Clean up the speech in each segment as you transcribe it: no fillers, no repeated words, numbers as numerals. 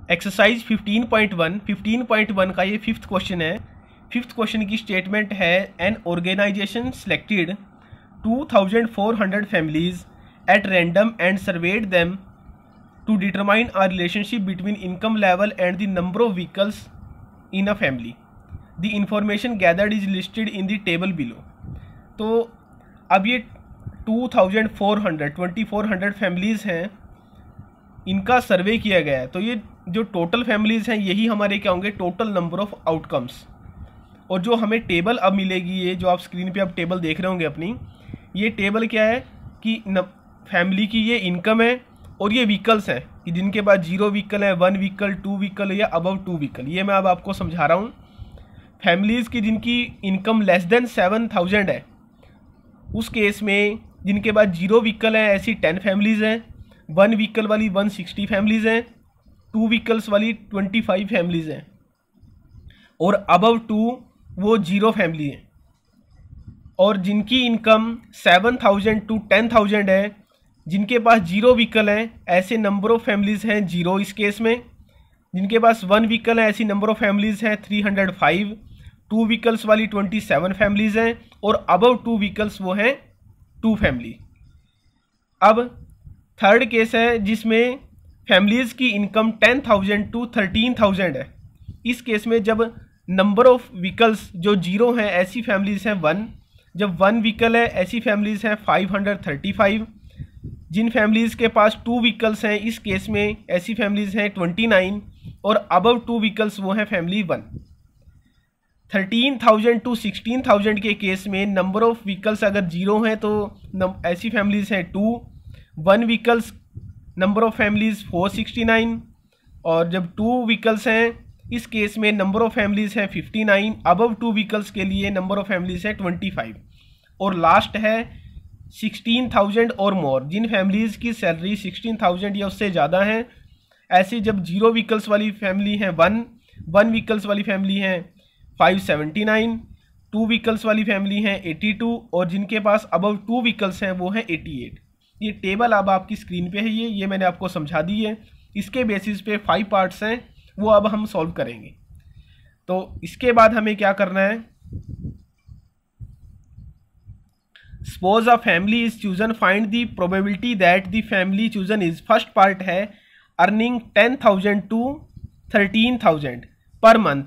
Exercise 15.1 का ये fifth question है। फिफ्थ क्वेश्चन की स्टेटमेंट है an organisation selected 2400 families at random and surveyed them to determine a relationship between income level and the number of vehicles in a family. The information gathered is listed in the table below. तो अब ये 2400 families हैं, इनका सर्वे किया गया है। तो ये जो टोटल फैमिलीज़ हैं यही हमारे क्या होंगे, टोटल नंबर ऑफ आउटकम्स। और जो हमें टेबल अब मिलेगी, ये जो आप स्क्रीन पे अब टेबल देख रहे होंगे अपनी, ये टेबल क्या है कि फैमिली की ये इनकम है और ये व्हीकल्स हैं कि जिनके पास 0 व्हीकल है, 1 व्हीकल, 2 व्हीकल या अबव 2 व्हीकल। ये मैं अब आपको समझा रहा हूँ। फैमिलीज़ की जिनकी इनकम लेस देन 7000 है, उस केस में जिनके पास 0 व्हीकल है ऐसी 10 फैमिलीज़ हैं, 1 व्हीकल वाली 160 फैमिलीज़ हैं, 2 व्हीकल्स वाली 25 फैमिलीज़ हैं, और अबव 2 वो 0 फैमिली हैं। और जिनकी इनकम 7000 to 10000 है, जिनके पास 0 व्हीकल हैं, ऐसे नंबर ऑफ़ फैमिलीज़ हैं 0 इस केस में। जिनके पास 1 व्हीकल है ऐसी नंबर ऑफ़ फैमिलीज़ हैं 305, 2 व्हीकल्स वाली 27 फैमिलीज़ हैं, और अबव 2 व्हीकल्स वो हैं 2 फैमिली। अब थर्ड केस है जिसमें फैमिलीज़ की इनकम 10,000 to 13,000 है। इस केस में जब नंबर ऑफ़ व्हीकल्स जो 0 हैं ऐसी फैमिलीज़ हैं 1, जब 1 व्हीकल है ऐसी फैमिलीज़ हैं 535। जिन फैमिलीज़ के पास 2 व्हीकल्स हैं इस केस में ऐसी फैमिलीज़ हैं 29, और अबव 2 व्हीकल्स वो हैं फैमिली 1। 13,000 to 16,000 के केस में नंबर ऑफ़ व्हीकल्स अगर 0 हैं तो ऐसी फैमिलीज़ हैं 2, 1 व्हीकल्स नंबर ऑफ़ फैमिलीज़ 469, और जब 2 व्हीकल्स हैं इस केस में नंबर ऑफ़ फैमिलीज़ हैं 59, अबव 2 व्हीकल्स के लिए नंबर ऑफ़ फैमिलीज़ हैं 25। और लास्ट है 16,000 और मोर। जिन फैमिलीज़ की सैलरी 16,000 या उससे ज़्यादा हैं, ऐसे जब 0 व्हीकल्स वाली फैमिली हैं 1 व्हीकल्स वाली फैमिली हैं 579, 2 व्हीकल्स वाली फैमिली हैं 82, और जिनके पास अबव 2 व्हीकल्स हैं वो हैं 88। ये टेबल अब आपकी स्क्रीन पे है, ये मैंने आपको समझा दी है। इसके बेसिस पे 5 पार्ट्स हैं, वो अब हम सॉल्व करेंगे। तो इसके बाद हमें क्या करना है, suppose a family is chosen, find the probability that the family chosen is, first part है earning 10,000 to 13,000 per month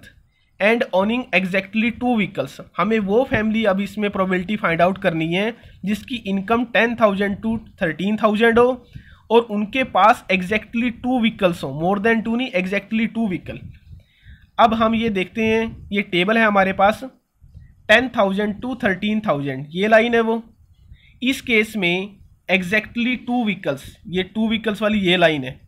and owning exactly 2 vehicles. हमें वो फैमिली अब इसमें प्रोबेबिलिटी फाइंड आउट करनी है जिसकी इनकम 10,000 to 13,000 हो और उनके पास एग्जैक्टली 2 व्हीकल्स हो, मोर देन 2 नहीं, एग्जैक्टली 2 व्हीकल। अब हम ये देखते हैं, ये टेबल है हमारे पास 10,000 to 13,000, ये लाइन है वो। इस केस में एग्जैक्टली 2 व्हीकल्स, ये 2 व्हीकल्स वाली ये लाइन है।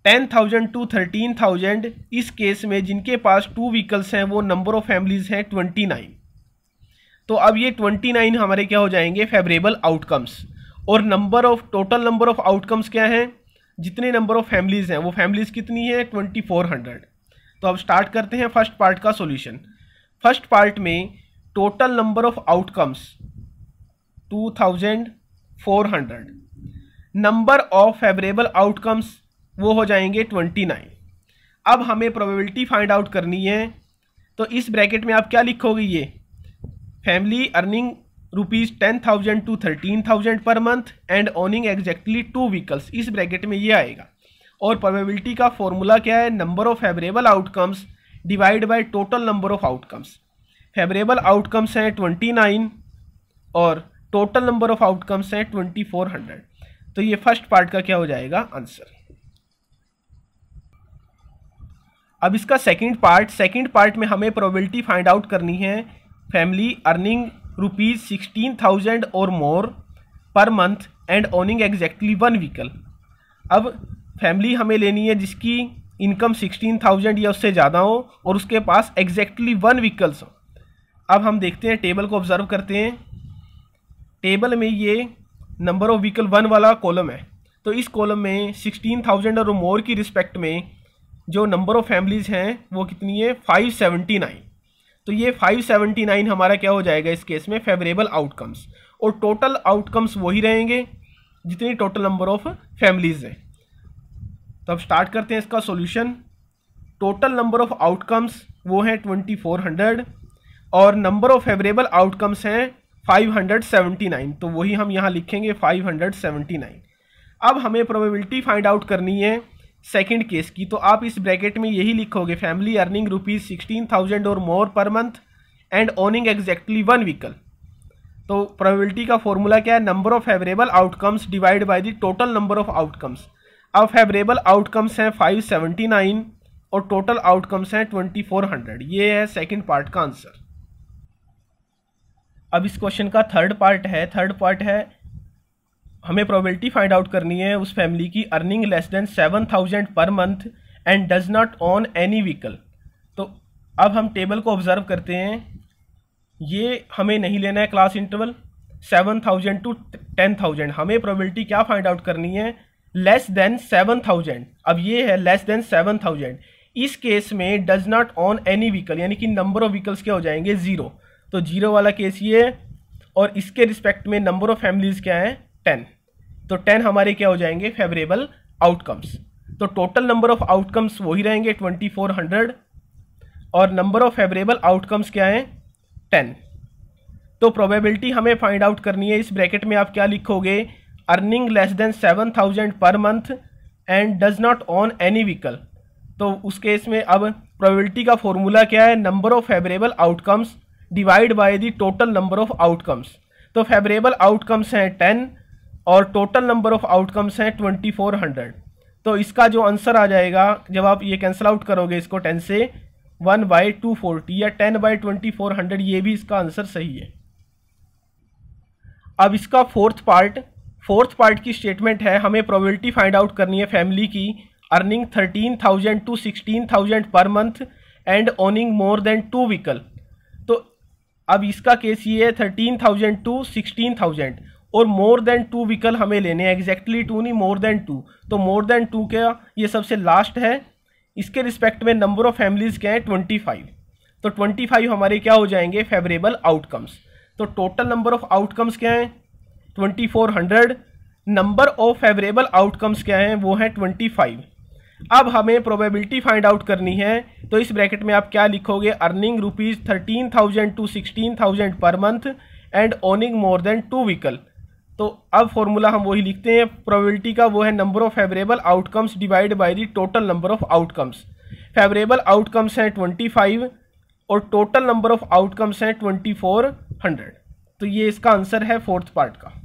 10,000 to 13,000 इस केस में जिनके पास 2 व्हीकल्स हैं वो नंबर ऑफ़ फैमिलीज़ हैं 29। तो अब ये 29 हमारे क्या हो जाएंगे, फेवरेबल आउटकम्स। और टोटल नंबर ऑफ़ आउटकम्स क्या हैं, जितने नंबर ऑफ़ फैमिलीज़ हैं वो फैमिलीज़ कितनी है 2400। तो अब स्टार्ट करते हैं फर्स्ट पार्ट का सॉल्यूशन। फर्स्ट पार्ट में total number of outcomes 2400, number of favourable outcomes वो हो जाएंगे 29। अब हमें प्रोबेबिलिटी फाइंड आउट करनी है, तो इस ब्रैकेट में आप क्या लिखोगे, ये family earning ₹10,000 to 13,000 per month and owning exactly 2 vehicles, इस ब्रैकेट में ये आएगा। और प्रोबेबिलिटी का फॉर्मूला क्या है, number of favourable outcomes divide by total number of outcomes. Favourable outcomes हैं 29 और टोटल नंबर ऑफ़ आउटकम्स हैं 2400। तो ये फर्स्ट पार्ट का क्या हो जाएगा, आंसर। अब इसका सेकंड पार्ट में हमें प्रोबेबिलिटी फाइंड आउट करनी है, फैमिली अर्निंग ₹16,000 और more per month and owning exactly 1 vehicle. अब फैमिली हमें लेनी है जिसकी इनकम 16,000 या उससे ज़्यादा हो और उसके पास एग्जैक्टली 1 व्हीकल्स हो। अब हम देखते हैं, टेबल को ऑब्जर्व करते हैं। टेबल में ये नंबर ऑफ व्हीकल 1 वाला कॉलम है, तो इस कॉलम में 16,000 और मोर की रिस्पेक्ट में जो नंबर ऑफ़ फैमिलीज़ हैं वो कितनी है 579। तो ये 579 हमारा क्या हो जाएगा इस केस में, फेवरेबल आउटकम्स। और टोटल आउटकम्स वही रहेंगे जितनी टोटल नंबर ऑफ़ फैमिलीज़ हैं। तो अब स्टार्ट करते हैं इसका solution. Total number of outcomes वो हैं 2400 और नंबर ऑफ फेवरेबल आउटकम्स हैं 579, तो वही हम यहाँ लिखेंगे 579। अब हमें प्रोबेबिलिटी फाइंड आउट करनी है सेकंड केस की, तो आप इस ब्रैकेट में यही लिखोगे फैमिली अर्निंग ₹16,000 और more per month and owning exactly 1 vehicle. तो प्रोबेबिलिटी का फॉर्मूला क्या है, number of favourable outcomes divide by the total number of outcomes. अब फेवरेबल आउटकम्स हैं 579 और टोटल आउटकम्स हैं 2400। ये है सेकंड पार्ट का आंसर। अब इस क्वेश्चन का थर्ड पार्ट है हमें प्रोबेबिलिटी फाइंड आउट करनी है उस फैमिली की अर्निंग लेस देन 7,000 पर month and does not own any vehicle. तो अब हम टेबल को ऑब्जर्व करते हैं, ये हमें नहीं लेना है क्लास इंटरवल 7,000 टू 10,000। हमें प्रोबेबिलिटी क्या फाइंड आउट करनी है, लेस देन 7,000। अब ये है लेस देन 7,000। इस केस में does not own any vehicle, यानी कि नंबर ऑफ व्हीकल्स क्या हो जाएंगे 0। तो 0 वाला केस ये है और इसके रिस्पेक्ट में नंबर ऑफ फैमिलीज क्या है 10। तो 10 हमारे क्या हो जाएंगे फेवरेबल आउटकम्स। तो टोटल नंबर ऑफ आउटकम्स वही रहेंगे 2400 और नंबर ऑफ फेवरेबल आउटकम्स क्या है 10। तो प्रोबेबिलिटी हमें फाइंड आउट करनी है, इस ब्रैकेट में आप क्या लिखोगे, अर्निंग लेस देन 7,000 पर month and does not own any vehicle. तो उस केस में अब प्रोबेबिलिटी का फॉर्मूला क्या है, number of favourable outcomes divide by the total number of outcomes. तो फेवरेबल आउटकम्स हैं 10 और टोटल नंबर ऑफ आउटकम्स हैं 2400। तो इसका जो आंसर आ जाएगा जब आप ये कैंसिल आउट करोगे इसको 10 से 1/240 या 10/2400, ये भी इसका आंसर सही है। अब इसका फोर्थ पार्ट की स्टेटमेंट है, हमें प्रोबेबिलिटी फाइंड आउट करनी है फैमिली की earning 13,000 to 16,000 per month and owning more than 2 vehicle. तो अब इसका केस ये है 13,000 टू 16,000 और मोर देन 2 व्हीकल हमें लेने हैं, एग्जैक्टली 2 नहीं मोर देन 2। तो मोर देन 2 क्या, ये सबसे लास्ट है, इसके रिस्पेक्ट में नंबर ऑफ फैमिलीज क्या है 25। तो 25 हमारे क्या हो जाएंगे फेवरेबल आउटकम्स। तो टोटल नंबर ऑफ आउटकम्स क्या है 2400, नंबर ऑफ फेवरेबल आउटकम्स क्या हैं वो है 25। अब हमें प्रोबेबिलिटी फाइंड आउट करनी है, तो इस ब्रैकेट में आप क्या लिखोगे, earning ₹13,000 to 16,000 per month and owning more than 2 vehicle. तो अब फॉर्मूला हम वही लिखते हैं प्रोबेबिलिटी का, वो है number of favourable outcomes divide by the total number of outcomes. Favourable outcomes हैं 25 और टोटल नंबर ऑफ आउटकम्स हैं 2400। तो ये इसका आंसर है फोर्थ पार्ट का।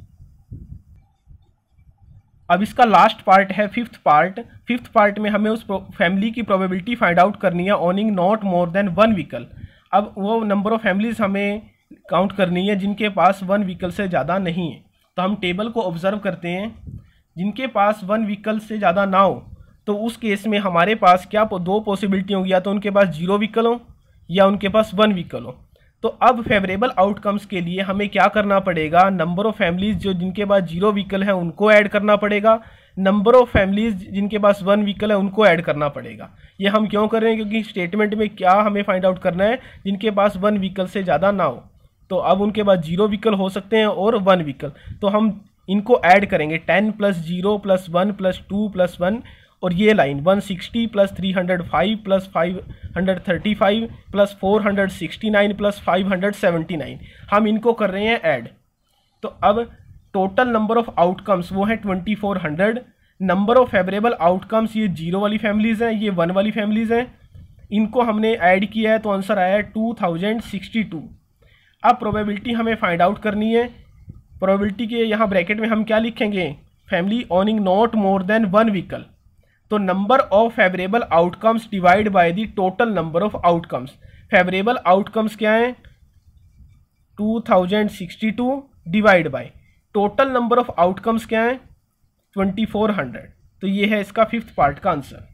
अब इसका लास्ट पार्ट है फिफ्थ पार्ट में हमें उस फैमिली की प्रोबेबिलिटी फाइंड आउट करनी है owning not more than 1 vehicle. अब वो नंबर ऑफ फैमिलीज हमें काउंट करनी है जिनके पास 1 व्हीकल से ज़्यादा नहीं है। तो हम टेबल को ऑब्जर्व करते हैं, जिनके पास 1 व्हीकल से ज़्यादा ना हो तो उस केस में हमारे पास क्या 2 पॉसिबिलिटी होंगी, या तो उनके पास 0 व्हीकल हो या उनके पास 1 व्हीकल हो। तो अब फेवरेबल आउटकम्स के लिए हमें क्या करना पड़ेगा, नंबर ऑफ फैमिलीज जो जिनके पास 0 व्हीकल है उनको ऐड करना पड़ेगा, नंबर ऑफ फैमिलीज जिनके पास 1 व्हीकल है उनको ऐड करना पड़ेगा। ये हम क्यों कर रहे हैं, क्योंकि स्टेटमेंट में क्या हमें फाइंड आउट करना है, जिनके पास 1 व्हीकल से ज़्यादा ना हो। तो अब उनके पास 0 व्हीकल हो सकते हैं और 1 व्हीकल, तो हम इनको ऐड करेंगे 10 + 0 + 1 + 2 + 1, और ये लाइन 160 + 305 + 535 + 469 + 579, हम इनको कर रहे हैं ऐड। तो अब टोटल नंबर ऑफ आउटकम्स वो है 2400, नंबर ऑफ फेवरेबल आउटकम्स ये 0 वाली फैमिलीज हैं, ये 1 वाली फैमिलीज हैं, इनको हमने ऐड किया है तो आंसर आया है 2062। अब प्रोबेबिलिटी हमें फाइंड आउट करनी है, प्रोबेबिलिटी के यहाँ ब्रैकेट में हम क्या लिखेंगे, family owning not more than 1 vehicle. तो number of favourable outcomes divide by the total number of outcomes. Favourable outcomes क्या हैं 2062 divide by total number of outcomes क्या हैं 2400। तो ये है इसका फिफ्थ पार्ट का आंसर।